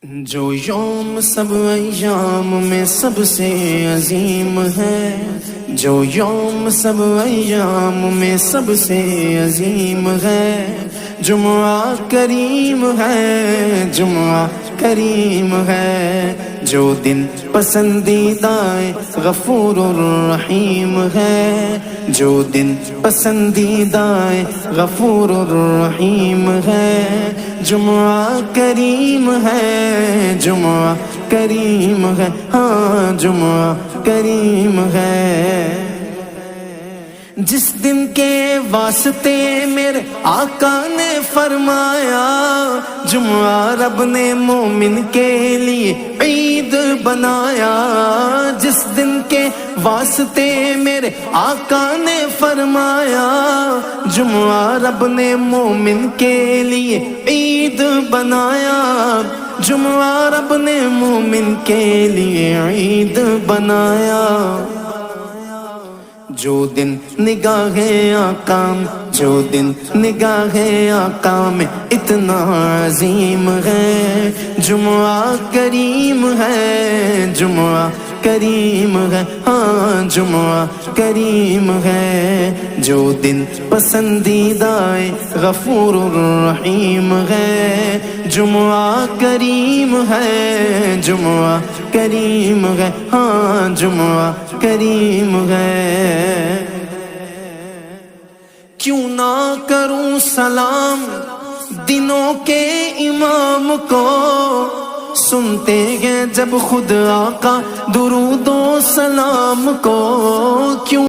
جو یوم سب ایام میں سب سے عظیم ہے، جو یوم سب ایام میں سب سے عظیم ہے، جمعہ کریم ہے، جمعہ کریم ہے، جو دن پسندیدہ غفور الرحیم ہے، جو دن پسندیدہ غفور الرحیم ہے، جمعہ کریم ہے، جمعہ کریم ہے، ہاں جمعہ کریم ہے۔ جس دن کے واسطے میرے آقا نے فرمایا، جمعہ رب نے مومن کے لیے عید بنایا، جس دن کے واسطے میرے آقا نے فرمایا، جمعہ رب نے مومن کے لیے عید بنایا، جمعہ رب نے مومن کے لیے عید بنایا۔ جو دن نگاہ آقا، جو دن نگاہ آقا میں اتنا عظیم ہے، جمعہ کریم ہے، جمعہ کریم ہے، ہاں جمعہ کریم ہے، جو دن پسندیدہ غفور الرحیم ہے، جمعہ کریم ہے، جمعہ کریم ہے، ہاں جمعہ کریم ہے۔ کیوں نہ کروں سلام دنوں کے امام کو، سنتے ہیں جب خود آقا درود و سلام کو، کیوں